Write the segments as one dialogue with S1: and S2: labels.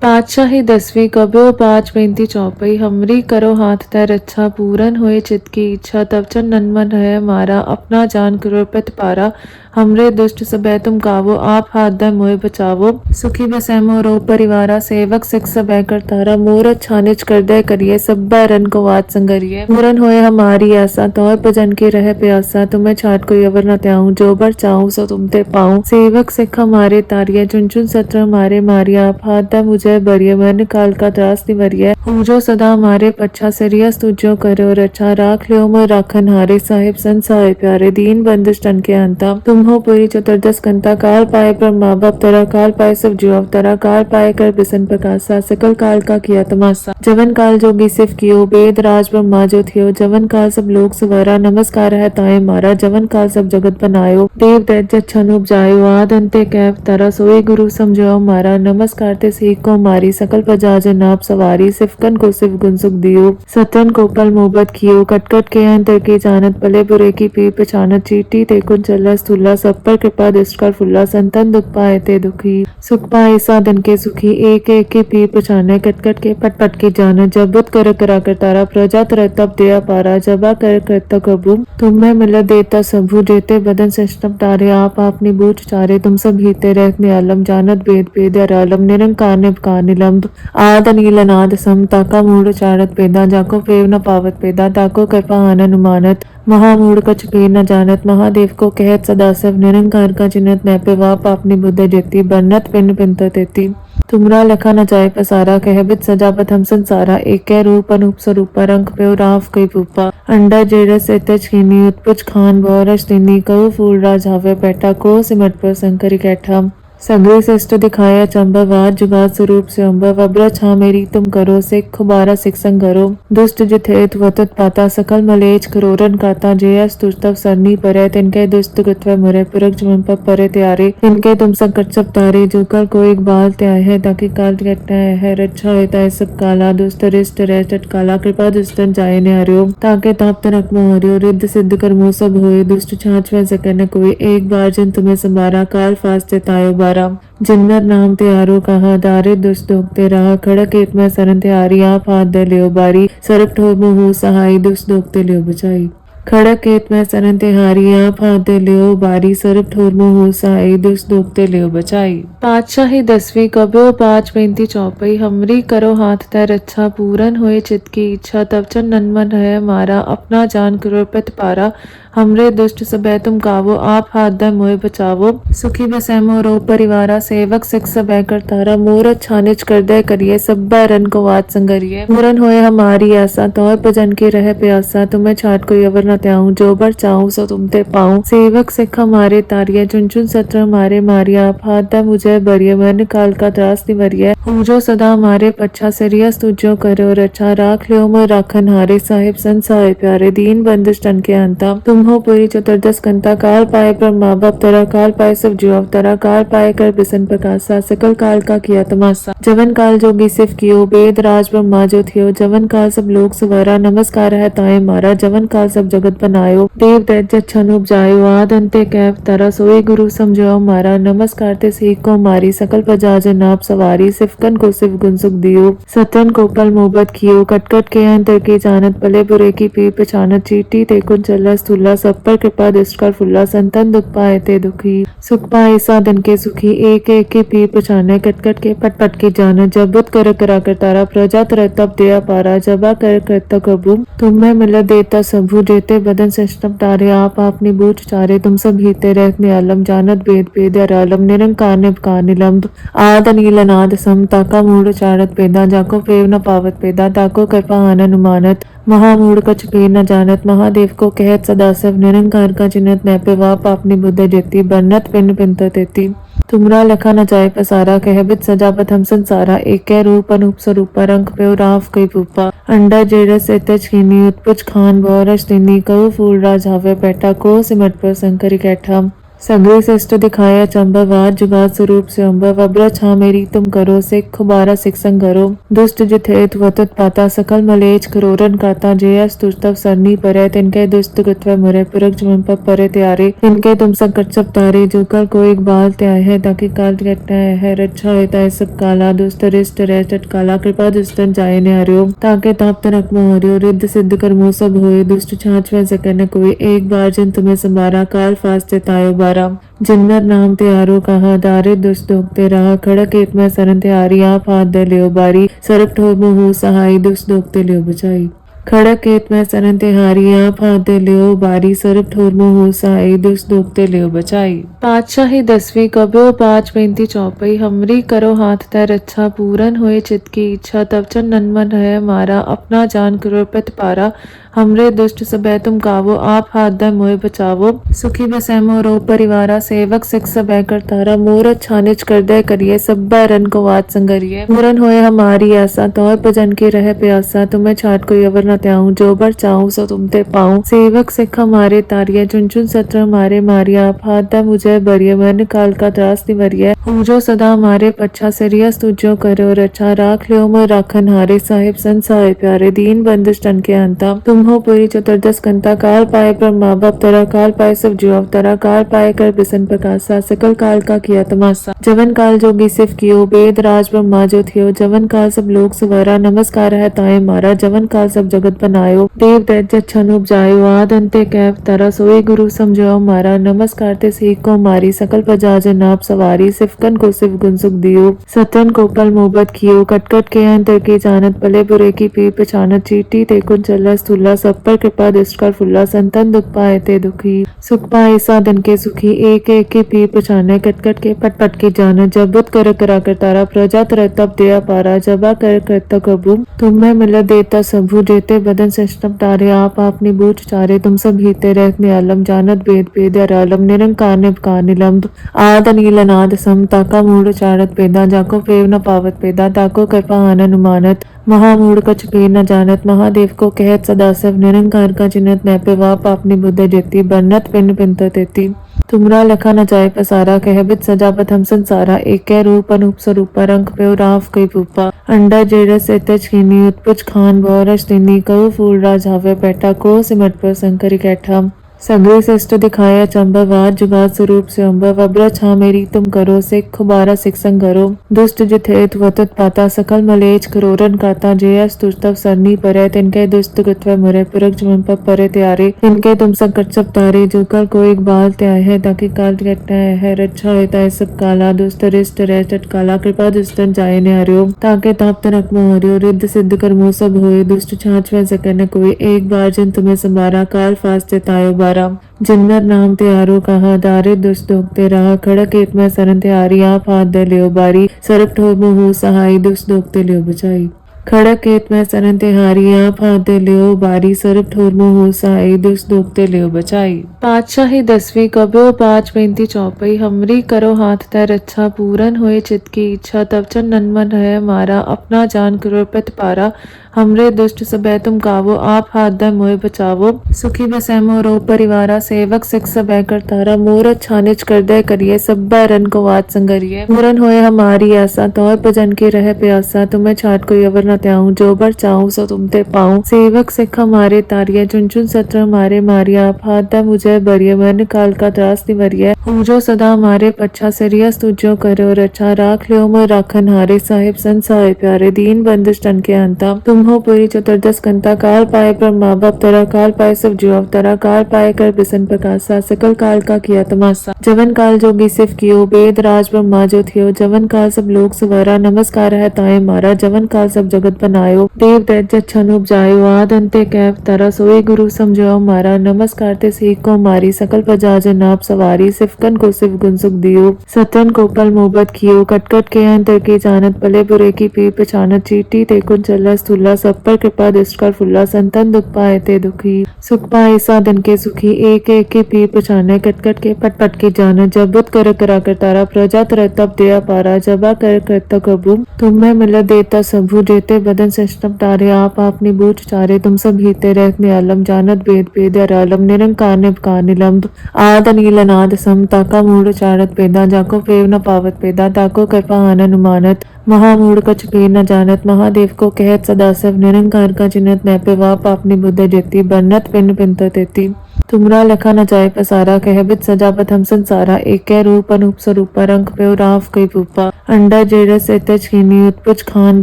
S1: पातशाही 10वीं कब्यो 5 चौपई हमरी करो हाथ तैर अच्छा पूरन होए चित की इच्छा तब चन नन्मन है मारा अपना जान कृपत पारा हमरे दुष्ट सबे तुम कावो आप हाथ दे मोए बचावो सुखी बसै मोरो परिवारा सेवक सिख सबे कर तारा मोर छानिज कर दे करिए सब रन को वात संगरिए पूरन होए हमारी आशा तौर भजन के रह प्यासा तुम्हें छाट कोई अवर न त्याऊं जो बर चाहूं सो तुम ते पाऊं सेवक सिख हमारे तारिया चुन चुन सत्र हमारे मारिया आप हाथ दे मुझे बरिय मन काल का त्रास निवरिय पूजो सदा हमारे पच्छा सरिया तुझो करो रक्षा राख लियो मोर राखन हारे साहिब संसाय प्यारे दीन बंदिश तन के अंता तुम हो पूरी चतुर्दश कंता काल पाए ब्रह्मा बाप तरा काल पाए सब जीव अवतरा काल पाए कर बिसन प्रकाशा सकल काल का किया तमाशा जवन काल जोगी सिफ कियो वेद राज ब्रह्मा जो थियो जवन काल सब लोग सवारा नमस्कार है ताए मारा जवन काल सब जगत बनायो देव दैत्य छन उपजायो आद अंते कैव तरा सोई गुरु समझो मारा नमस्कार ते सीख को मारी सकल प्रजा जन आप सवारी सिफकन को सिफ गुण सुख दियो सतन को पल मोहब्बत कियो कटकट के अंतर की जानत भले बुरे की पीर पहचानत चीटी ते कुन चला स्थूला सब पर कृपा दृष्ट कर फुल्ला संतन दुख पाए ते दुखी सुख पाए साधन के सुखी एक एक की पीर पहचाने कटकट के पट पट की जानत जब बुत कर करा कर तारा प्रजा तर तब दया पारा जबा कर करता कबू तुम्हें मिल देता सबू जेते बदन सिस्टम तारे आप अपनी बूझ चारे तुम सब हीते रहते आलम जानत वेद वेद आलम निरंकार निभकार निलंब आद नील अनाद सम ताका मूढ़ चारत पेदा जाको फेव न पावत पेदा ताको कृपा आनन उमानत महामूढ़ कछ पेर न जानत महादेव को कहत सदाशिव निरंकार का चिन्हत नैपे वाप अपनी बुद्ध जेती बन्नत पिन पिंत तेती तुमरा लखा न जाय पसारा कहबित सजापत हम संसारा एक रूप अनूप स्वरूप रंग पे राव कई भूपा अंडा जेरस एतच कीनी उत्पुच खान बोरश दिनी कऊ फूल राज हावे बैठा को सिमट पर संकरी कैठा सगरे श्रेष्ठ दिखाया चंबवाद जुगाद स्वरूप से अम्ब वब्र छा मेरी तुम करो सिख खुबारा सिख संग करो दुष्ट जिथेत वतत पाता सकल मलेच करोरन काता जयस तुस्तव सरनी परे तिनके दुष्ट कृत्व मुरे पुरख जुमन पर परे त्यारे तिनके तुम संकट सब तारे जो कर को एक बाल त्याय है ताकि काल घटना है रक्षा होता है सब काला दुष्ट रिष्ट रह काला कृपा दुष्टन जाय ने हरियो ताके ताप तनक मोह हरियो रिद्ध सिद्ध कर मोह सब होए दुष्ट छाछ वह सकन कोई एक बार जिन तुम्हें संभारा काल फास्ते तायो बारा जिन्नर नाम ते आरो कहा दारे दुष्ट दोगते रहा खड़क एक में सरन ते आरी आप हाथ दे लियो बारी सरप ठोर हो सहाय दुष्ट दोगते लियो बचाई खड़क खेत में सरन ते हारी आप हाथ दे लियो बारी सरप ठोर हो सहाय दुष्ट दोगते लियो बचाई पातशाही 10वीं कब्यो 5 चौपई हमरी करो हाथ तैर अच्छा पूरन होए चित की इच्छा तब चन नन्मन है मारा अपना जान कृपत पारा हमरे दुष्ट सबे तुम कावो आप हाथ दे मोए बचावो सुखी बसै मोरो परिवारा सेवक सिख सबे कर तारा मोर छानिज कर दे करिए सब रन को वात संगरिए पूरन होए हमारी आशा तौर भजन के रह प्यासा तुम्हें छाट कोई अवर न त्याऊं जो बर चाहूं सो तुम ते पाऊं सेवक सिख हमारे तारिया चुन चुन सत्र हमारे मारिया आप हाथ दे मुझे बरिय मन काल का त्रास निवरिय पूजो सदा हमारे पच्छा सरिया तुझो करो रक्षा राख लियो मोर राखन हारे साहिब संसाय प्यारे दीन बंदिश तन के अंता तुम हो पूरी चतुर्दश कंता काल पाए ब्रह्मा बाप तरा काल पाए सब जीव अवतरा काल पाए कर बिसन प्रकाशा सकल काल का किया तमाशा जवन काल जोगी सिफ कियो वेद राज ब्रह्मा जो थियो जवन काल सब लोग सवारा नमस्कार है ताए मारा जवन काल सब जगत बनायो देव दैत्य छन उपजायो आद अंते कैव तरा सोई गुरु समझो मारा नमस्कार ते सीख को मारी सकल प्रजा जन आप सवारी सिफकन को सिफ गुण सुख दियो सतन को पल मोहब्बत कियो कटकट के अंतर की जानत भले बुरे की पीर पहचानत चीटी ते कुन चला स्थूला सब पर कृपा दृष्ट कर फुल्ला संतन दुख पाए ते दुखी सुख पाए साधन के सुखी एक एक की पीर पहचाने कटकट के पट पट की जानत जब बुत कर करा कर तारा प्रजा तर तब दया पारा जबा कर करता कबू तुम्हें मिल देता सबू जेते बदन सिस्टम तारे आप अपनी बूझ चारे तुम सब हीते रहते आलम जानत वेद वेद आलम निरंकार निभकार निलंब आद नील अनाद सम ताका मूढ़ चारत पेदा जाको फेव न पावत पेदा ताको कृपा आनन उमानत महामूढ़ कछ पेर न जानत महादेव को कहत सदाशिव निरंकार का चिन्हत नैपे वाप अपनी बुद्ध जेती बन्नत पिन पिंत तेती तुमरा लखा न जाय पसारा कहबित सजापत हम संसारा एक रूप अनूप स्वरूप रंग पे राव कई भूपा अंडा जेरस एतच कीनी उत्पुच खान बोरश दिनी कऊ फूल राज हावे बैठा को सिमट पर संकरी कैठा संग्रह श्रेष्ठ दिखाया चंबा जुगात स्वरूप से अम्बा वब्र छा मेरी तुम करो सिख खुबारा सिख संगरो दुष्ट जिथेत वतत पाता सकल मलेच करोरन काता जयस तुस्तव सरनी परे तिनके दुष्ट कृत्व मुरे पुरख जुमन पर परे त्यारे तिनके तुम संकट सब तारे जो कर को एक बाल त्याय है ताकि काल घटना है रक्षा होता है सब काला दुष्ट रिष्ट रह काला कृपा दुष्टन जाय ने हरियो ताके ताप तनक मोह हरियो रिद्ध सिद्ध कर मोह सब होए दुष्ट छाछ में सकन कोई एक बार जिन तुम्हें संबारा काल फास्ते तायो बारा जिन्नर नाम ते आरो कहा दारे दुष्ट दोगते रहा खड़क एक में सरन ते आरी आप हाथ दे लियो बारी सरप ठोर मुँह सहाय दुष्ट दोगते लियो बचाई खड़क खेत में सरन ते हारी आप हाथ दे लियो बारी सरप ठोर मुँह सहाय दुष्ट दोगते लियो बचाई पातशाही 10वीं कब्यो 5 चौपई हमरी करो हाथ तै रक्षा पूरन होए चित की इच्छा तब चन नन्मन है मारा अपना जान कृपत पारा हमरे दुष्ट सबे तुम कावो आप हाथ दे मोए बचावो सुखी बसै मोरो परिवारा सेवक सिख सबे कर तारा मोर छानिच कर दे करिए सब रन को वात संगरिए पूरन होए हमारी आशा तौर भजन के रह प्यासा तुम्हें छाट कोई अवर न त्याऊं जो बर चाहूं सो तुम ते पाऊं सेवक सिख हमारे तारिये चुन चुन सत्र हमारे मारिया आप हाथ दे मुझे बरिये मन काल का त्रास निवरिये पूजो सदा हमारे पच्छा सरियस तुझो करो रक्षा राख लियो मोर राखन हारे साहिब संसाय प्यारे दीन बंदिश टन के अंता तुम हो पूरी चतुर्दश कंता काल पाए ब्रह्मा बाप तरा काल पाए सब जीव अवतरा काल पाए कर बिसन प्रकाशा सकल काल का किया तमाशा जवन काल जोगी सिफ कियो वेद राज ब्रह्मा जो थियो जवन काल सब लोग सवारा नमस्कार है ताए मारा जवन काल सब जगत बनायो देव दैत्य छन उपजायो आद अंते कैव तरा सोए गुरु समझो मारा नमस्कार ते सीख को मारी सकल प्रजा जन आप सवारी सिफकन को सिफ गुण सुख दियो सतन को कल मोहब्बत कियो कटकट के अंतर की जानत भले बुरे की पीर पहचानत चीटी ते कुन चला स्थूला सब पर कृपा दृष्ट कर फुल्ला संतन दुख पाए ते दुखी सुख पाए साधन के सुखी एक एक के पीर पहचाने कटकट के पट पट की जान जब बुत कर करा कर तारा प्रजा तर तब दया पारा जबा कर करता कबू तुम्हें मिल देता सबू जेते बदन सिस्टम तारे आप अपनी बूझ चारे तुम सब हीते रहत नियालम जानत वेद वेद आलम निरंकार निभकार निलंब आद नील अनाद सम ताका मूढ़ चारत पेदा जाको फेव न पावत पेदा ताको कृपा आनन उमानत महामूढ़ कछ पेर न जानत महादेव को कहत सदाशिव निरंकार का चिन्हत नैपे वाप अपनी बुद्ध जेती बन्नत पिन पिंत तेती तुमरा लखा न जाय पसारा कहबित सजापत हम संसारा एक रूप अनूप स्वरूप रंग पे राव कई भूपा अंडा जेरस एतच कीनी उत्पुच खान बौरज तिनी कऊ फूल राज हावे बैठा को सिमट पर संकरी कैठा संग्रह श्रेष्ठ दिखाया चंबा जुगात स्वरूप से अम्बा वब्र छा मेरी तुम करो सिख खुबारा सिख संगरो दुष्ट जिथेत वतत पाता सकल मलेच करोरन काता जयस तुस्तव सरनी परे तिनके दुष्ट कृत्व मुरे पुरख जुमन पर परे त्यारे तिनके तुम संकट सब तारे जो कर को एक बाल त्याय है ताकि काल घटना है रक्षा होता है सब काला दुष्ट रिष्ट रह काला कृपा दुष्टन जाय ने हरियो ताके ताप तनक मोह हरियो रिद्ध सिद्ध कर मोह सब होए दुष्ट छाछ में सकन कोई एक बार जिन तुम्हें संबारा काल फास्ते तायो बारा जिन्नर नाम ते आरो कहा दारे दुष्ट दोगते रहा खड़क एक में सरन ते आरी आप हाथ दे लियो बारी सरप ठोर मुँह सहाय दुष्ट दोगते लियो बचाई खड़क खेत में सरन ते हारी आप हाथ दे लियो बारी सरप ठोर मुँह सहाय दुष्ट दोगते लियो बचाई पातशाही 10वीं कब्यो 5 चौपई हमरी करो हाथ तै रक्षा पूरन होए चित की इच्छा तब चन नन्मन है मारा अपना जान कृपत पारा हमरे दुष्ट सबे तुम कावो आप हाथ दे मोए बचावो सुखी बसै मोरो परिवारा सेवक सिख सबे कर तारा मोर छानिच कर दे करिए सब रन को वात संगरिए पूरन होए हमारी आशा तौर भजन के रह प्यासा तुम्हें छाट कोई अवर न त्याऊं जो बर चाहूं सो तुम ते पाऊं सेवक सिख हमारे तारिये चुन चुन सत्र हमारे मारिया आप हाथ दे मुझे बरिये मन काल का त्रास निवरिये पूजो सदा हमारे पच्छा सरियस तुझो करो रक्षा राख लियो मोर राखन हारे साहिब संसाय प्यारे दीन बंदिश टन के अंता तुम हो पूरी चतुर्दश कंता काल पाए ब्रह्मा बाप तरा काल पाए सब जीव अवतरा काल पाए कर बिसन प्रकाशा सकल काल का किया तमाशा जवन काल जोगी सिफ कियो वेद राज ब्रह्मा जो थियो जवन काल सब लोग सवारा नमस्कार है ताए मारा जवन काल सब जगत बनायो देव दैत्य छन उपजायो आद अंते कैव तरा सोए गुरु समझो मारा नमस्कार ते सीख को मारी सकल प्रजा जन आप सवारी सिफकन को सिफ गुण सुख दियो सतन को कल मोहब्बत कियो कटकट के अंतर की जानत भले बुरे की पीर पहचानत चीटी ते कुन चला स्थूला सब पर कृपा दृष्ट कर फुल्ला, संतन दुख पाए ते दुखी, सुख पाए साधन के सुखी, एक एक के पीर पछाने, कटकट के पट पट के जान, जब बुत कर करा कर तारा, प्रजा तर तब दया पारा, जबा कर करता कबू, तुम्हें मिल देता सबू, जेते बदन सिस्टम तारे, आप निबूझ चारे, तुम सब हीते रहत नियालम, जानत वेद वेद आलम, निरंकार निभकार निलंब, आद नील अनाद सम, ताका मूढ़ चारत पेदा, जाको पेव न पावत पेदा, ताको कृपा आनन मानत, महामूढ़ कछ पेर न जानत, महादेव को कहत सदाशिव, निरंकार का चिन्हत नैपे वाप, आपनी बुद्ध जेती, बन्नत पिंड पिंत तेती, तुमरा लखा न जाय पसारा, कहबित सजापत हम संसारा, एक रूप अनूप स्वरूपा, रंग पे राव कई भूपा, अंडा जेरस एतज कीनी, उत्पुज खान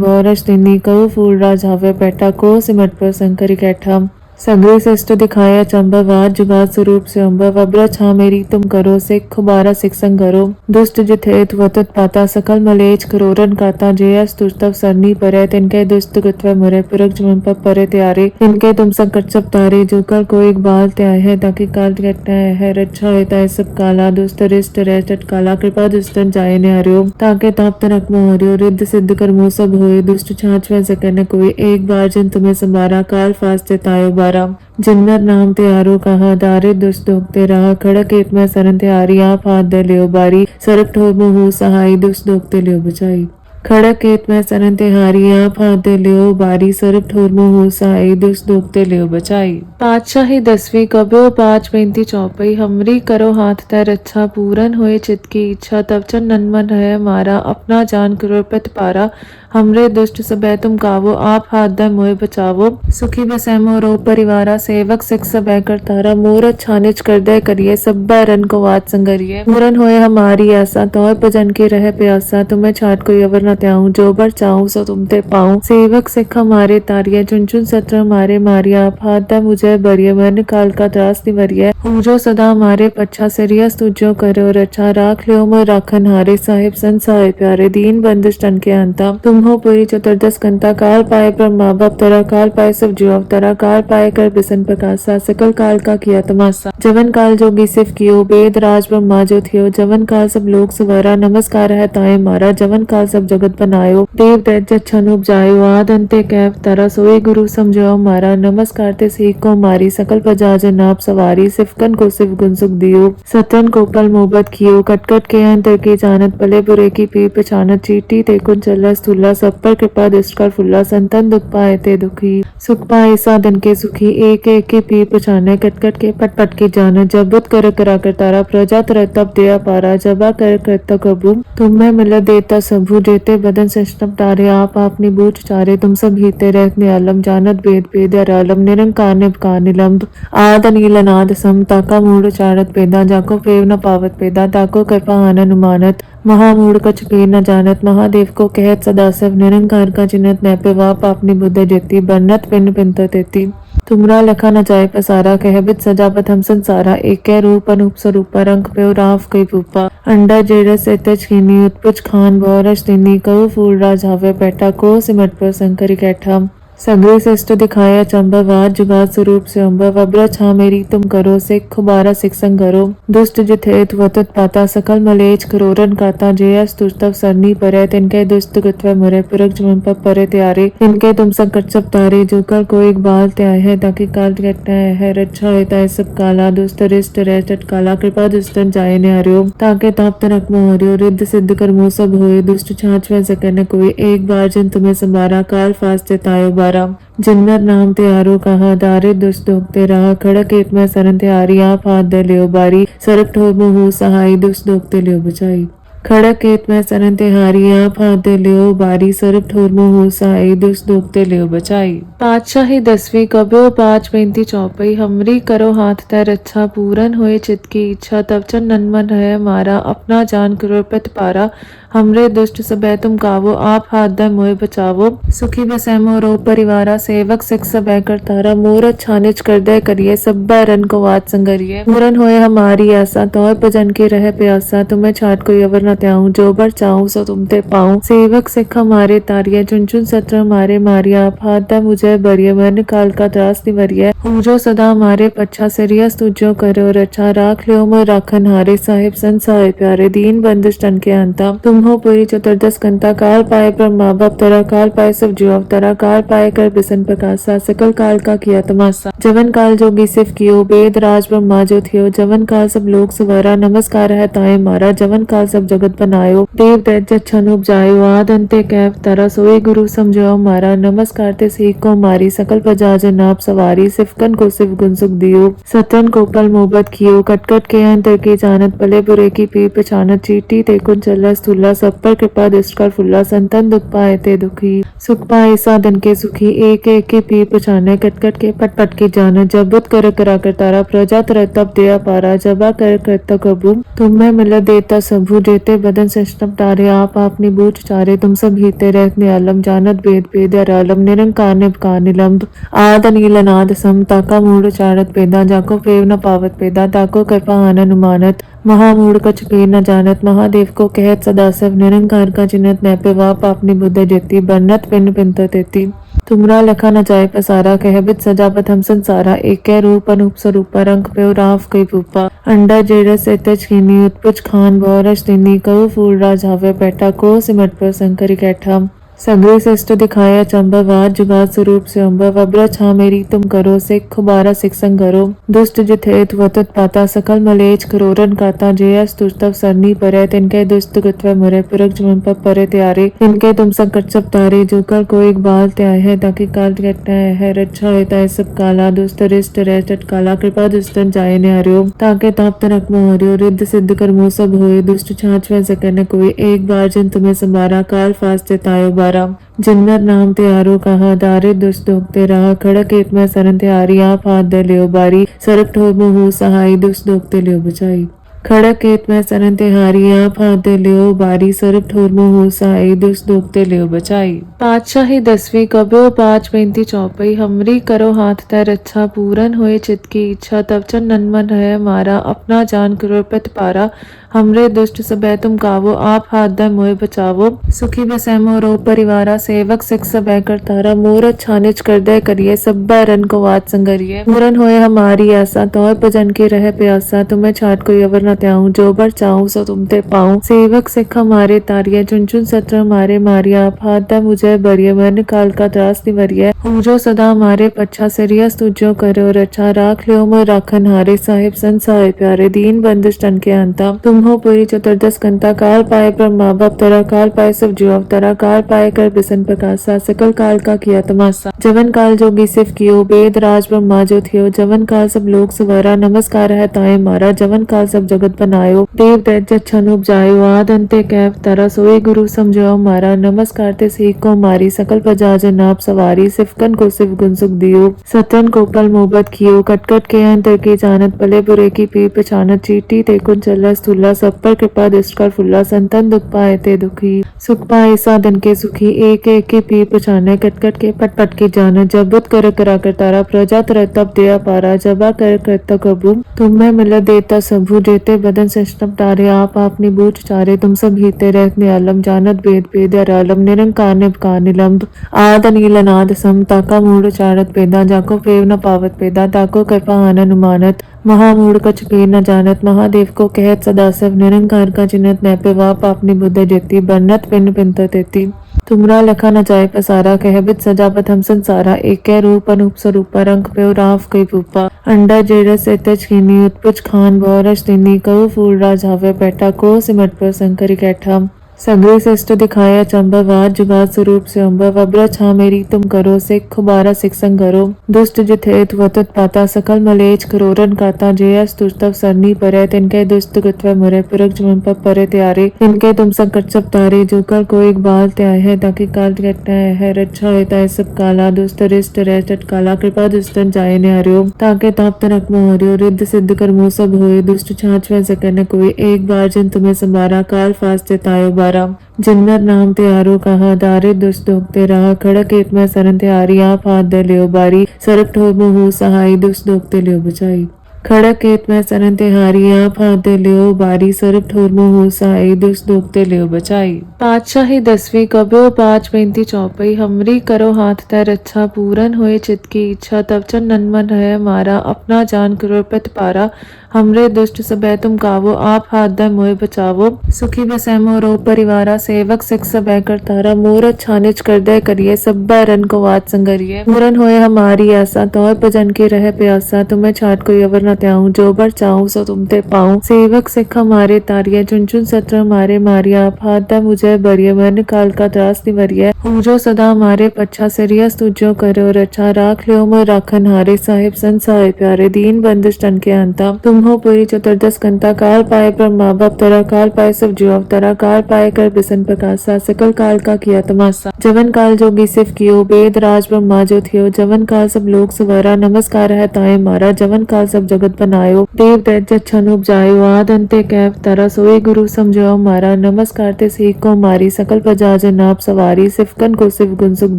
S1: बहुरज तिनी, कऊ फूल राज हावे बैठा, को सिमट पर शंकरी कैठा, सगरे श्रेष्ठ दिखाया चंबवाद, जुगाद स्वरूप से अम्बव, अब्र छा मेरी तुम करो, सिख खुबारा सिख संग करो, दुष्ट जित हेत वतत पाता, सकल मलेच करोरन काता, जयस तुस्तव सरनी परे, तिनके दुष्ट कृत्व मुरे, पुरख जुमन पर परे त्यारे, तिनके तुम संकट सब तारे, जो कर को एक बाल त्याय है, ताकि काल घटना है, रक्षा होता है सब काला, दुष्ट रिष्ट रह चटकाला, कृपा दुष्टन जाय ने हरियो, ताके ताप तनक मोह हरियो, रिद्ध सिद्ध कर मोह सब होए, दुष्ट छाछ वह सके न कोई, एक बार जिन तुम्हें संभारा, काल फास्ते तायो बारा, जिन्नर नाम ते आरो कहा, दारे दुष्ट दोगते रहा, खड़क एत में सरन ते आरी, आप हाथ दे लियो बारी, सरप ठोर हो सहाई, दुष्ट दोगते लियो बचाई, खड़क केत में सरन ते हारी, आप हाथ दे लियो बारी, सरप ठोर हो सहाई, दुष्ट दोगते लियो बचाई। पातशाही 10वीं कब्यो 5 पैंती चौपई, हमरी करो हाथ तै रक्षा, पूरन होए चित की इच्छा, तब चन नन मन है मारा, अपना जान कृपत पारा, हमरे दुष्ट सबे तुम कावो, आप हाथ दे मोए बचावो, सुखी बसै मोरो परिवारा, सेवक सिख सबे कर तारा, मोर छानिच कर दे करिए, सब रन को वात संगरिए, पूरन होए हमारी आशा, तौर भजन के रह प्यासा, तुम्हें छाट कोई अवर न त्याऊं, जो बर चाहूं सो तुम ते पाऊं, सेवक सिख हमारे तारिया, चुन चुन सत्र हमारे मारिया, आप हाथ दे मुझे बरिए, मन काल का त्रास निवरिए, पूजो सदा हमारे पच्छा, सिरियस तुझो करो रक्षा, राख लियो मोर राखन हारे, साहिब संसाय प्यारे, दीन बंदिश तन के अंता, तुम हो पुरी चतुर्दश कंता, काल पाए ब्रह्मा बाप तरा, काल पाए सब जीव अवतरा, काल पाए कर बिसन प्रकाशा, सकल काल का किया तमाशा, जवन काल जोगी सिफ कियो, वेद राज ब्रह्मा जो थियो, जवन काल सब लोग सवारा, नमस्कार है ताए मारा, जवन काल सब जगत बनायो, देव दैत्य छन उपजायो, आद अंते कैव तरा, सोई गुरु समझो मारा, नमस्कार ते सीख को मारी, सकल प्रजा जन आप सवारी, सिफकन को सिफ गुण सुख दियो, सतन को कल मोहब्बत कियो, कटकट के अंतर की जानत, भले बुरे की पीर पछानत, चीटी ते कुन चला स्थूला, सब पर कृपा दृष्ट कर फुल्ला, संतन दुख पाए ते दुखी, सुख पाए साधन के सुखी, एक एक के पीर पछाने, कटकट के पट पट के जान, जब बुत कर करा कर तारा, प्रजा तर तब दया पारा, जबा कर करता कबू, तुम्हें मिल देता सबू, जेते बदन सिस्टम तारे, आप निबूझ चारे, तुम सब हीते रहत नियालम, जानत वेद वेद आलम, निरंकार निभकार निलंब, आद नील अनाद सम, ताका मूढ़ चारत पेदा, जाको पेव न पावत पेदा, ताको कृपा आनन मानत, महामूढ़ कछ पेर न जानत, महादेव को कहत सदाशिव, निरंकार का चिन्हत नैपे वाप, आपनी बुद्ध जेती, बन्नत पिंड पिंत तेती, तुमरा लखा न जाय पसारा, कहबित सजापत हम संसारा, एक रूप अनूप स्वरूपा, रंग पे राव कई भूपा, अंडा जेरस एतज कीनी, उत्पुज खान बहुरज तिनी, कऊ फूल राज हावे बैठा, को सिमट पर शंकरी कैठा, सगरे श्रेष्ठ दिखाया चंबवाद, जुगाद स्वरूप से अम्बव, अब्र छा मेरी तुम करो, सिख खुबारा सिख संग करो, दुष्ट जित हेत वतत पाता, सकल मलेच करोरन काता, जयस तुस्तव सरनी परे, तिनके दुष्ट कृत्व मुरे, पुरख जुमन पर परे त्यारे, तिनके तुम संकट सब तारे, जो कर को एक बाल त्याय है, ताकि काल घटना है, रक्षा होता है सब काला, दुष्ट रिष्ट रह चटकाला, कृपा दुष्टन जाय ने हरियो, ताके ताप तनक मोह हरियो, रिद्ध सिद्ध कर मोह सब होए, दुष्ट छाछ वह सके न कोई, एक बार जिन तुम्हें संभारा, काल फास्ते तायो बारा, जिन्नर नाम ते आरो कहा, दारे दुष्ट दोगते रहा, खड़क एत में सरन ते आरी, आप हाथ दे लियो बारी, सरप ठोर हो सहाई, दुष्ट दोगते लियो बचाई, खड़क केत में सरन ते हारी, आप हाथ दे लियो बारी, सरप ठोर हो सहाई, दुष्ट दोगते लियो बचाई। पातशाही 10वीं कब्यो 5 पैंती चौपई, हमरी करो हाथ तै रक्षा, पूरन होए चित की इच्छा, तब चन नन मन है मारा, अपना जान कृपत पारा, हमरे दुष्ट सबे तुम कावो, आप हाथ दे मोए बचावो, सुखी बसै मोरो परिवारा, सेवक सिख सबे कर तारा, मोर छानिच कर दे करिए, सब रन को वात संगरिए, पूरन होए हमारी आशा, तौर भजन के रह प्यासा, तुम्हें छाट कोई अवर न त्याऊं, जो बर चाहूं सो तुम ते पाऊं, सेवक सिख हमारे तारिया, चुन चुन सत्र हमारे मारिया, आप हाथ दे मुझे बरिए, मन काल का त्रास निवरिए, पूजो सदा हमारे पच्छा, सिरियस तुझो करो रक्षा, राख लियो मोर राखन हारे, साहिब संसाय प्यारे, दीन बंदिश तन के अंता, तुम हो पुरी चतुर्दश कंता काल पाए ब्रह्मा भवतरा काल पाए सब जीव अवतरा काल पाए कर बिसन प्रकाशा सकल काल का किया तमाशा जवन काल जोगी सिफ कियो वेद राज ब्रह्मा जो थियो जवन काल सब लोग सुवारा नमस्कार है ताए मारा जवन काल सब जगत बनायो देव दैत्य छन उपजायो आद अंते कैव तरा सोई गुरु समझो मारा नमस्कार ते सीख को मारी सकल प्रजा जन आप सवारी सिफकन को सिफ गुण सुख दियो सतन को कल मोहब्बत कियो कटकट के अंतर की जानत भले बुरे की पीर पहचानत चीटी ते कुन चला स्थूला सब पर कृपा दृष्ट कर फुल्ला संतन दुख पाए ते दुखी सुख पाए साधन के सुखी एक एक के पीर पहचाने कटकट के पट पट की जानत जब बुत कर करा कर तारा प्रजा तर तब दया पारा जबा कर करता कबू तुम्हें मिल देता सबू देते बदन सिस्टम तारे आप अपनी बूझ चारे तुम सब हीते रहते आलम जानत वेद वेद आलम निरंकार निभकार निलंब आद नील अनाद सम ताका मूढ़ चारत पेदा जाको फेव न पावत पेदा ताको कृपा आनन उमानत महामूढ़ कछ पेर न जानत महादेव को कहत सदाशिव निरंकार का चिन्हत नैपे वाप अपनी बुद्ध जेती बन्नत पिन पिंत तेती तुमरा लखा न जाय पसारा कहबित सजापत हम संसारा एक रूप अनूप स्वरूप रंग पे राव कई भूपा अंडा जेरस एतज कीनी उत्पुच खान बोरश दिनी कऊ फूल राज हवे बैठा को सिमट पर शंकरी कैठा संग्रह श्रेष्ठ दिखाया चंबवाद जुगाद स्वरूप से अम्ब वब्र छा मेरी तुम करो सिख खुबारा सिख संग करो दुष्ट जिथेत वतत पाता सकल मलेच करोरन काता जयस तुस्तव सरनी परे तिनके दुष्ट गुत्व मुरे पुरख जुमन पर परे त्यारे तिनके तुम संकट सब तारे जो कल को एक बाल त्याय है ताकि काल घटना है रक्षा होता है सब काला दुष्ट रिष्ट रह चटकाला कृपा दुष्टन जाय ने हरियो ताके ताप तनक मोह हरियो रिद्ध सिद्ध कर मोह सब होए दुष्ट छाछ वह सकर न कोई एक बार जिन तुम्हें संभारा काल फास्ते तायो बारा जिन्नर नाम ते आरो कहा दारे दुष्ट दोगते रहा खड़क एक में सरन ते आरी आप हाथ दे लियो बारी सरप ठोर हो सहाय दुष्ट दोगते लियो बचाई खड़क खेत में सरन ते हारी आप हाथ दे लियो बारी सरप ठोर हो सहाय दुष्ट दोगते लियो बचाई पातशाही 10वीं कब्यो 5 चौपई हमरी करो हाथ तय रक्षा पूरन होए चित की इच्छा तब चन नन्मन है मारा अपना जान कृपत पारा हमरे दुष्ट सबे तुम गावो आप हाथ दे मोए बचावो सुखी बसै मोरो परिवारा सेवक सिख सबे कर तारा मोर छानिच कर दे करिए सब रन को वात संगरिए पूरन होए हमारी आशा तौर भजन के रह प्यासा तुम्हें छाट कोई अवर न त्याऊं जो बर चाहूं सो तुम ते पाऊं सेवक सिख हमारे तारिया चुन चुन सत्र हमारे मारिया आप हाथ दे मुझे बरिए मन काल का त्रास निवरिए जो सदा हमारे पच्छा सरिया तुझो करो रक्षा राख लियो मोर राखन हारे साहिब संसार प्यारे दीन बंदिश तन के अंता तुम हो पुरी चतुर्दश कंता काल पाए ब्रह्मा भवतरा काल पाए सब जीव अवतरा काल पाए कर बिसन प्रकाशा सकल काल का किया तमाशा जवन काल जोगी सिफ कियो वेद राज ब्रह्मा जो थियो जवन काल सब लोग सुवारा नमस्कार है ताए मारा जवन काल सब जगत बनायो देव दैत्य छन उपजायो आद अंते कैव तरा सोई गुरु समझो मारा नमस्कार ते सीख को मारी सकल प्रजा जन आप सवारी सिफकन को सिफ गुण सुख दियो सतन को कल मोहब्बत कियो कटकट के अंतर की जानत भले बुरे की पीर पहचानत चीटी ते कुन चला स्थूला सब पर कृपा दृष्ट कर फुल्ला संतन दुख पाए ते दुखी सुख पाए साधन के सुखी एक एक के पीर पहचाने कटकट के पट पट की जानत जब बुत कर करा कर तारा प्रजा तर तब दया पारा जबा कर करता कबू तुम्हें मिल देता सबू देते बदन सिस्टम तारे आप अपनी बूझ चारे तुम सब हीते रहते आलम जानत वेद वेद आलम निरंकार निभकार निलंब आद नील अनाद सम ताका मूढ़ चारत पेदा जाको फेव न पावत पेदा ताको कृपा आनन उमानत महामूढ़ कछ पेर न जानत महादेव को कहत सदाशिव निरंकार का चिन्हत नैपे वाप अपनी बुद्ध जेती बन्नत पिन पिंत तेती तुमरा लखा न जाय पसारा कहबित सजापत हम संसारा एक रूप अनूप स्वरूप रंग पे राव कई भूपा अंडा जेरस एतज कीनी उत्पुच खान बोरश दिनी कऊ फूल राज हवे बैठा को सिमट पर शंकरी कैठा संग्रह श्रेष्ठ दिखाया चंबवाद जुगाद स्वरूप से अम्ब वब्र छा मेरी तुम करो सिख खुबारा सिख संग करो दुष्ट जिथेत वतत पाता सकल मलेच करोरन काता जयस तुस्तव सरनी परे तिनके दुष्ट गुत्व मुरे पुरख जुमन पर परे त्यारे तिनके तुम संकट सब तारे जो कल को एक बाल त्याय है ताकि काल घटना है रक्षा होता है सब काला दुष्ट रिष्ट रह चटकाला कृपा दुष्टन जाय ने हरियो ताके ताप तनक मोह हरियो रिद्ध सिद्ध कर मोह सब होए दुष्ट छाछ वह सकर न कोई एक बार जिन तुम्हें संभारा काल फास्ते तायो बारा जिन्नर नाम ते आरो कहा दारे दुष्ट दोगते रहा खड़क एक में सरन ते आरी आप हाथ दे लियो बारी सरप ठोर हो सहाय दुष्ट दोगते लियो बचाई खड़क खेत में सरन ते हारी आप हाथ दे लियो बारी सरप ठोर हो सहाय दुष्ट दोगते लियो बचाई पातशाही 10वीं कब्यो 5 चौपई हमरी करो हाथ तय रक्षा पूरन होए चित की इच्छा तब चन नन्मन है मारा अपना जान कृपत पारा हमरे दुष्ट सबे तुम कावो आप हाथ दे मोए बचावो। सुखी बसै मोरो परिवारा सेवक सिख सबे करतारा मूरत छानिच कर दे करिए सब्बा रन को वात संगरिए। पूरन होए हमारी आशा तौर भजन के रह प्यासा तुम्हें छाट कोई अवर न त्याऊं जो बर चाहूं सो तुम ते पाऊं। सेवक सिख हमारे तारिया चुन चुन सत्र हमारे मारिया आप हाथ दा मुझे बरिए मन काल का त्रास निवरिए। पूजो सदा हमारे पच्छा सरिया तुझो करो रक्षा राख लियो मोर राखन हारे साहिब संसाय प्यारे दीन बंदिश तन के अंता। तुम हो पूरी चतुर्दश कंता काल पाए ब्रह्मा बाप तरा काल पाए सब जीव अवतरा काल पाए कर बिसन प्रकाशा सकल काल का किया तमाशा। जवन काल जोगी सिफ कियो वेद राज ब्रह्मा जो थियो जवन काल सब लोग सवारा नमस्कार है ताए मारा। जवन काल सब जगत बनायो देव दैत्य छन उपजायो आद अंते कैव तरा सोई गुरु समझो मारा। नमस्कार ते सीख को मारी सकल प्रजा जन आप सवारी सिफकन को सिफ गुण सुख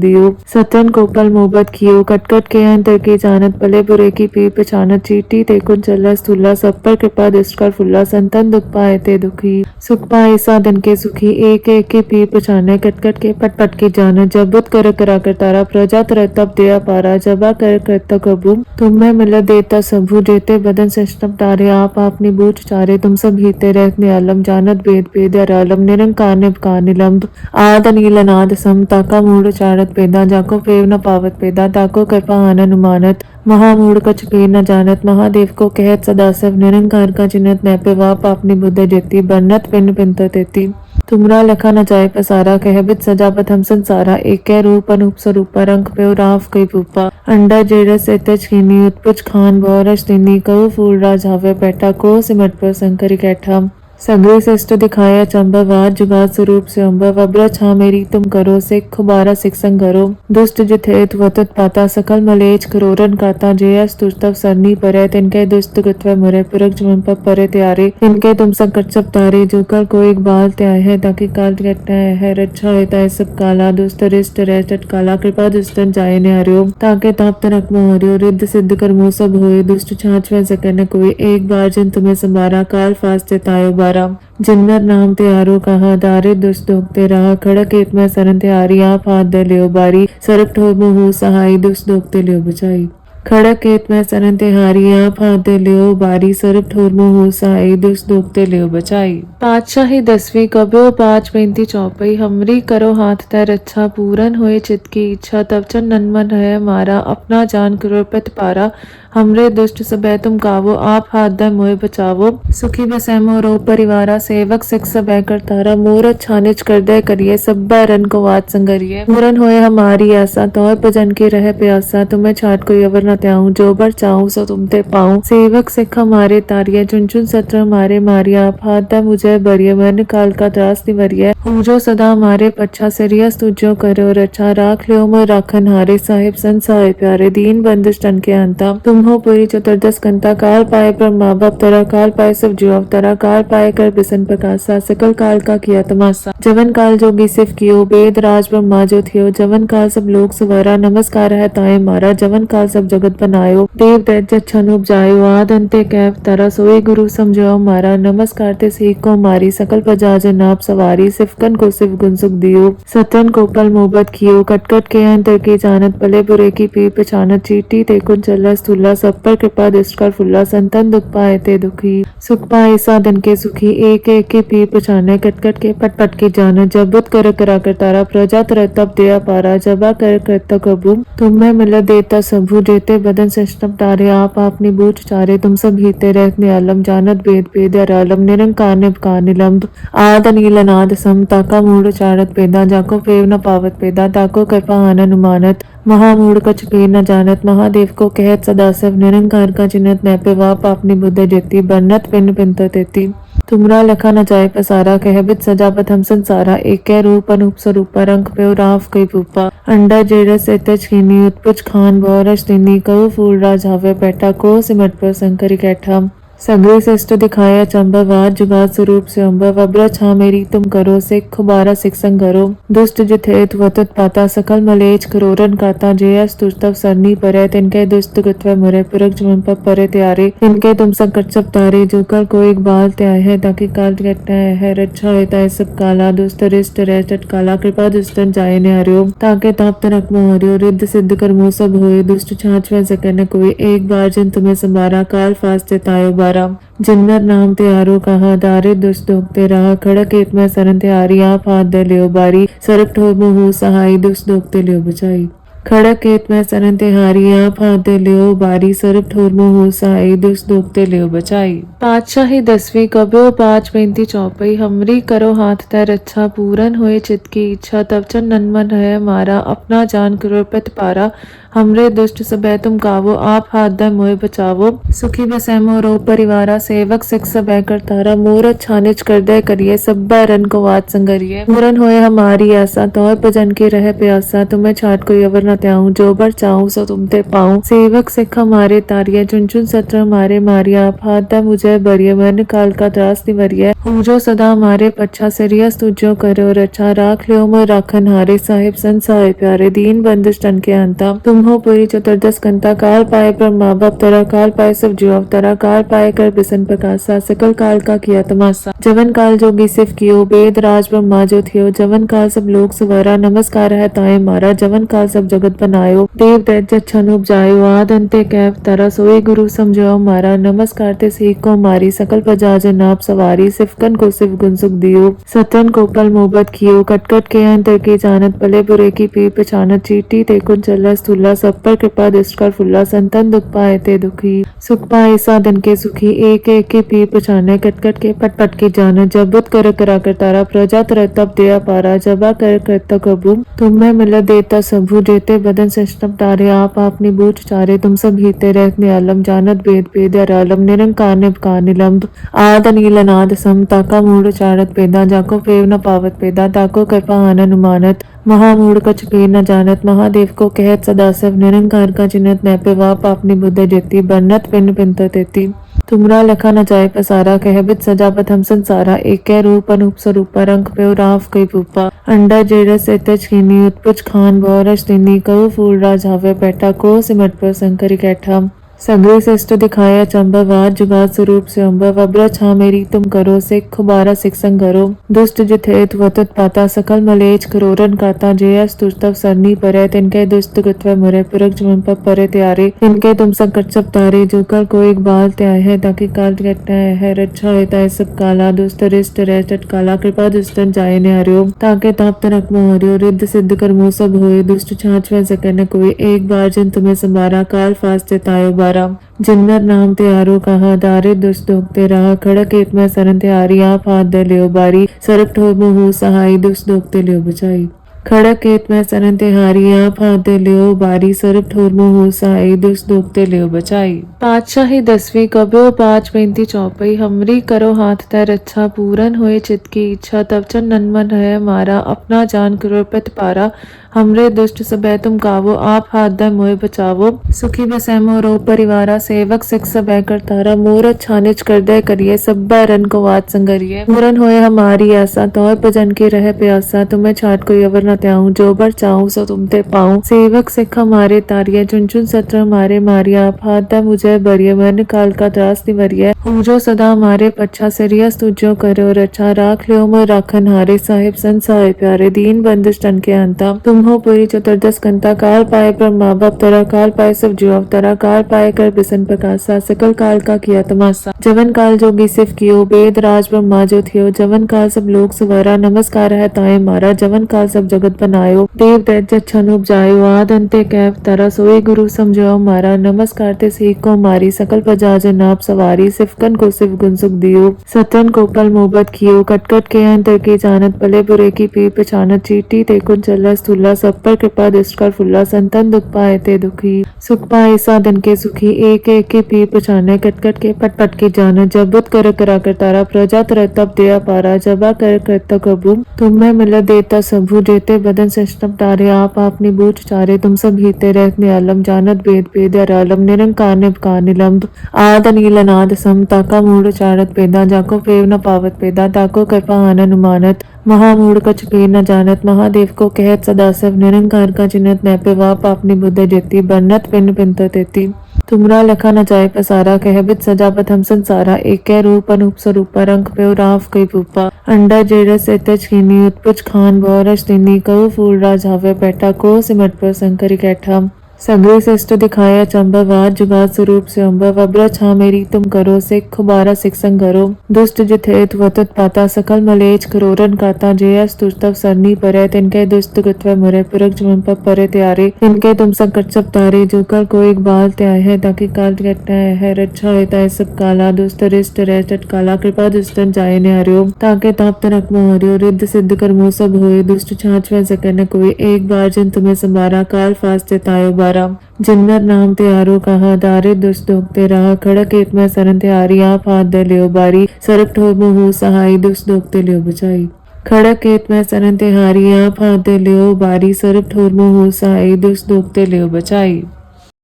S1: दियो। सतन को पल मोहब्बत कियो कटकट के अंतर की जानत भले बुरे की पीर पहचानत। चीटी ते कुन चला स्थूला सब पर कृपा दृष्ट कर फुल्ला। संतन दुख पाए ते दुखी सुख पाए साधन के सुखी। एक एक के पीर पहचाने कटकट के पट पट की जानत। जब बुत कर करा कर तारा प्रजा तर तब दया पारा। जबा कर करता कबू तुम्हें मिल देता सबू। जेते बदन सिस्टम तारे आप अपनी बूझ चारे। तुम सब हीते रहते आलम जानत वेद वेद आलम निरंकार निभकार निलंब। आद अनिल अनाद सम ताका मूढ़ चारत पेदा। जाको फेव न पावत पेदा ताको कृपा आनन उमानत। महामूढ़ कछ पेर न जानत महादेव को कहत सदा सब। निरंकार का चिन्हत नैपे वाप अपनी बुद्ध जेती बन्नत पिंड पिंत तेती। तुमरा लखा न जाय पसारा कहबित सजापत हम संसारा। एक रूप अनूप स्वरूपा रंग पे राव कई रूपा। अंडा जेरस एतच कीनी उत्पुच खान बोरस दिनी कऊ फूल राज हावे बैठा को सिमट पर शंकरी कैठा। सगरे श्रेष्ठ दिखाया चंबा जुगात स्वरूप से अम्बा। वब्र छा मेरी तुम करो सिख खुबारा सिख संग करो। दुष्ट जिथे वतत पाता सकल मलेच करोरन काता। जयस तुस्तव सरनी परे तिनके दुष्ट कृत्व मुरे पुरख जुमन पर परे त्यारे। तिनके तुम संकट सब तारे जो कर को एक बाल त्याय है ताकि काल घटना है रक्षा होता है सब काला। दुष्ट रिष्ट रह काला कृपा दुष्टन जाय ने हरियो। ताके ताप तनक मोह हरियो रिद्ध सिद्ध कर मोह सब होए। दुष्ट छाछ वह सके न कोई एक बार जिन तुम्हें संभारा। काल फास्ते तायो बारा जिन्नर नाम ते आरो कहा दारे दुष्ट दोगते रहा। खड़क एत में सरन ते आरी आप हाथ दे लियो बारी। सरप ठोर हो सहाय दुष्ट दोगते लियो बचाई। खड़क खेत में सरन ते हारी आप हाथ दे लियो बारी। सरप ठोर हो सहाय दुष्ट दोगते लियो बचाई। पातशाही 10वीं कब्यो 5 चौपई हमरी करो हाथ ते रक्षा। पूरन होए चित की इच्छा तब चन नन मन है मारा। अपना जान कृपत पारा हमरे दुष्ट सबे तुम कावो आप हाथ दे मोए बचावो। सुखी बसै मोरो परिवारा सेवक सिख सबे करतारा। मूरत छानिच कर दे करिए सब्बा रन को वात संगरिए। पूरन होए हमारी आशा तौर भजन के रह प्यासा। तुम्हें छाट कोई अवर न त्याऊं जो बर चाहूं सो तुम ते पाऊं। सेवक सिख हमारे तारिया चुन चुन सत्र हमारे मारिया। आप हाथ दे मुझे बरिए मन काल का त्रास निवरिए। पूजो सदा हमारे पच्छा सरिया तुझो करो रक्षा राख लियो मोर राखन हारे साहिब संसाय प्यारे दीन बंदिश तन के अंता। तुम हो पूरी चतुर्दश कंता काल पाए ब्रह्मा बाप तरा काल पाए सब जीव अवतरा काल पाए कर बिसन प्रकाशा। सकल काल का किया तमाशा। जवन काल जोगी सिफ कियो वेद राज ब्रह्मा जो थियो जवन काल सब लोग सवारा। नमस्कार है ताए मारा जवन काल सब जगत बनायो देव दैत्य छन उपजायो आद अंते कैव तरा सोई गुरु समझो मारा। नमस्कार ते सीख को मारी सकल प्रजा जन आप सवारी। सिफकन को सिफ गुण सुख दियो सतन को पल मोहब्बत कियो कटकट के अंतर की जानत भले बुरे की पीर पहचानत। चीटी ते कुन चला स्थूला सब पर कृपा दृष्ट कर फुल्ला। संतन दुख पाए ते दुखी सुख पाए साधन के सुखी। एक एक के पीर पहचाने कटकट के पट पट की जानत। जब बुत कर करा कर तारा प्रजा तर तब दया पारा। जबा कर करता कबू तुम्हें मिल देता सबू। जेते बदन सिस्टम तारे आप अपनी बूझ चारे। तुम सब हीते रहते आलम जानत वेद वेद आलम निरंकार निभकार निलंब। आद अनिल अनाद सम ताका मूढ़ चारत पेदा। जाको फेव न पावत पेदा ताको कृपा आनन उमानत। महामूढ़ कछ पेर न जानत महादेव को कहत सदा सब। निरंकार का चिन्हत नैपे वाप अपनी बुद्ध जेती बन्नत पिंड पिंत तेती। तुमरा लखा न जाय पसारा कहबित सजापत हम संसारा। एक रूप अनूप स्वरूपा रंग पे राव कई रूपा। अंडा जेरस एतच कीनी उत्पुच खान बोरस दिनी कऊ फूल राज हावे बैठा को सिमट पर शंकरी कैठा। सगरे श्रेष्ठ दिखाया चंबा जुगात स्वरूप से अम्बा। वब्र छा मेरी तुम करो सिख खुबारा सिख संग करो। दुष्ट जिथे वतत पाता सकल मलेच करोरन काता। जयस तुस्तव सरनी परे तिनके दुष्ट कृत्व मुरे पुरख जुमन पर परे त्यारे। तिनके तुम संकट सब तारे जो कर को एक बाल त्याय है ताकि काल घटना है रक्षा होता है सब काला। दुष्ट रिष्ट रह काला कृपा दुष्टन जाय ने हरियो। ताके ताप तनक मोह हरियो रिद्ध सिद्ध कर मोह सब होए। दुष्ट छाछ वह सके न कोई एक बार जिन तुम्हें संभारा। काल फास्ते तायो बारा जिन्नर नाम ते आरो कहा दारे दुष्ट दोगते रहा खड़क एक में सरन ते आरी आप हाथ दे लियो बारी सरप ठोर मुहू सहाई दुष्ट दोगते लियो बचाई खड़क खेत में सरन ते हारी आप हाथ दे लियो बारी सरप ठोर मुहू सहाई दुष्ट दोगते लियो बचाई। पातशाही 10वीं कब्यो 5 चौपई हमरी करो हाथ तै रक्षा पूरन होए चित की इच्छा तब चन नन्मन है मारा अपना जान कृपत पारा हमरे दुष्ट सबे तुम गावो आप हाथ दे मोए बचावो सुखी बसै मोरो परिवारा सेवक सिख सबे करतारा मोरत छानिच कर दे करिए सब रन को वात संगरिए पूरन होए हमारी आशा तौर भजन के रह प्यासा तुम्हें छाट कोई अवर न त्याऊं जो बर चाहूं सो तुम ते पाऊं सेवक सिख हमारे तारिया चुन चुन सत्र हमारे मारिया आप हाथ दे मुझे बरिय मन काल का त्रास निवरिय पूजो सदा हमारे पच्छा सरिया तुझो करो रक्षा राख लियो मोर राखन हारे साहिब संसाय प्यारे दीन बंदिश तन के अंता तुम हो पूरी चतुर्दश कंता काल पाए ब्रह्मा बाप तरा काल पाए सब जीव अवतरा काल पाए कर बिसन प्रकाशा सकल काल का किया तमाशा जवन काल जोगी सिफ कियो वेद राज ब्रह्मा जो थियो जवन काल सब लोग सुवरा नमस्कार है ताए मारा जवन काल सब जगत बनायो देव दैत्य छन उपजायो आद अंते कैव तरा सोई गुरु समझो मारा नमस्कार ते सीख को मारी सकल प्रजा जन आप सवारी सिफकन को सिफ गुण सुख दियो सतन को कल मोहब्बत कियो कटकट के अंतर की जानत भले बुरे की पीर पहचानत चीटी ते कुन चला स्थूला सब पर कृपा दृष्ट कर फुल्ला संतन दुख पाए ते दुखी सुख पाए साधन के सुखी एक एक के पीर पहचाने कटकट के पट पट की जानत जब बुत कर करा कर तारा प्रजा तर तब दया पारा जबा कर करता कबू तुम्हें मिल देता सबू जेते बदन सिस्टम तारे आप अपनी बूझ चारे तुम सब हीते रहते आलम जानत वेद वेद आलम निरंकार निभकार निलंब आद नील अनाद सम ताका मूढ़ चारत पेदा जाको फेव न पावत पेदा ताको कृपा आनन उमानत महामूढ़ कछ पेर न जानत महादेव को कहत सदाशिव निरंकार का चिन्हत नैपे वाप अपनी बुद्ध जेती बन्नत पिन पिंत तेती तुमरा लखा न जाय पसारा कहबित सजापत हम संसारा एक रूप अनूप स्वरूप रंग पे राव कई भूपा अंडा जेरस एतच कीनी उत्पुच खान बोरस दिनी कऊ फूल राज हावे बैठा को सिमट पर शंकरी कैठा सगरे श्रेष्ठ दिखाया चंबवाद जुगाद स्वरूप से अम्बव अब्र छा मेरी तुम करो सिख खुबारा सिख संग करो दुष्ट जिथेत वतत पाता सकल मलेच करोरन काता जयस तुस्तव सरनी परे तिनके दुष्ट कृत्व मुरे पुरख जुमन पर परे त्यारे तिनके तुम संकट सब तारे जो कर को एक बाल त्याय है ताकि काल घटना है रक्षा होता है सब काला दुष्ट रिष्ट रह काला कृपा दुष्टन जाय ने हरियो ताके ताप तनक मोह हरियो रिद्ध सिद्ध कर मोह सब होए दुष्ट छाछ वह सके न कोई एक बार जिन तुम्हें संभारा काल फास्ते तायो बारा जिन्नर नाम ते आरो कहा दारे दुष्ट दोगते रहा खड़क एक में सरन ते आरी आप हाथ दे लियो बारी सरप ठोर मुहू सहाई दुष्ट दोगते लियो बचाई खड़क खेत में सरन ते हारी आप हाथ दे लियो बारी सरप ठोर मुहू सहाई दुष्ट दोगते लियो बचाई। पातशाही 10वीं कब्यो 5 चौपई हमरी करो हाथ तै रक्षा पूरन होए चित की इच्छा तब चन नन्मन है मारा अपना जान कृपत पारा हमरे दुष्ट सबे तुम गावो आप हाथ दे मोए बचावो सुखी बसै मोरो परिवारा सेवक सिख सबे करतारा मोरत छानिच कर दे करिए सब रन को वात संगरिए पूरन होए हमारी आशा तौर भजन के रह प्यासा तुम्हें छाट कोई अवर न त्याऊं जो बर चाहूं सो तुम ते पाऊं सेवक सिख हमारे तारिया चुन चुन सत्र हमारे मारिया आप हाथ दे मुझे बरिय मन काल का त्रास निवरिय पूजो सदा हमारे पच्छा सरिया तुझो करो रक्षा राख लियो मोर राखन हारे साहिब संसाय प्यारे दीन बंदिश तन के अंता तुम हो पूरी चतुर्दश कंता काल पाए ब्रह्मा बाप तरा काल पाए सब जीव अवतरा काल पाए कर बिसन प्रकाशा सकल काल का किया तमाशा जवन काल जोगी सिफ कियो वेद राज ब्रह्मा जो थियो जवन काल सब लोग सुवरा नमस्कार है ताए मारा जवन काल सब जगत बनायो देव दैत्य छन उपजायो आद अंते कैव तरा सोई गुरु समझो मारा नमस्कार ते सीख को मारी सकल प्रजा जन आप सवारी सिफकन को सिफ गुण सुख दियो सतन को कल मोहब्बत कियो कटकट के अंतर की जानत भले बुरे की पीर पहचानत चीटी ते कुन चला स्थूला सब पर कृपा दृष्ट कर फुल्ला संतन दुख पाए ते दुखी सुख पाए साधन के सुखी एक एक के पीर पहचाने कटकट के पट पट की जानत जब बुत कर करा कर तारा प्रजा तर तब दया पारा जबा कर करता कबू तुम्हें मिल देता सबू जेते बदन सिस्टम तारे आप अपनी बूझ चारे तुम सब हीते रहते आलम जानत वेद वेद आलम निरंकार निभकार निलंब आद नील अनाद सम ताका मूढ़ चारत पेदा जाको फेव न पावत पेदा ताको कृपा आनन उमानत महामूढ़ कछ पेर न जानत महादेव को कहत सदाशिव निरंकार का चिन्हत नैपे वाप अपनी बुद्ध जेती बन्नत पिन पिंत तेती तुमरा लखा न जाय पसारा कहबित सजापत हम संसारा एक रूप अनूप स्वरूप रंग पे राव कई भूपा अंडा जेरस एतच कीनी उत्पुच खान बोरस दिनी कऊ फूल राज हावे बैठा को सिमट पर शंकरी कैठा संग्रह से इष्ट दिखाया चंबा जुगात स्वरूप से अम्बा वब्र छा मेरी तुम करो सिख खुबारा सिख संग करो दुष्ट जिथेत वतत पाता सकल मलेच करोरन काता जयस तुस्तव सरनी परे तिनके दुष्ट गत्व मुरे पुरख जुमन पर परे त्यारे तिनके तुम संकट सब तारे जो कर को एक बाल त्याय है ताकि काल घटना है रक्षा होता है सब काला दुष्ट रिष्ट रह काला कृपा दुष्टन जाए ने हरियो ताके ताप तनक मोह हरियो रिद्ध सिद्ध कर मोह सब होए दुष्ट छाछ में सके न कोई एक बार जिन तुम्हें संबारा काल फास्ते तायो बारा जिन्नर नाम त्यारो कहा दारे दुष्ट दोगते रहा खड़क एक में सरन त्यारी आप हाथ दे लियो बारी सरप ठोर मुँह सहाई दुष्ट दोगते लियो बचाई खड़क खेत में सरन तिहारी आप हाथ दे लियो बारी सरप ठोर मुँह सहाई दुष्ट दोगते लियो बचाई।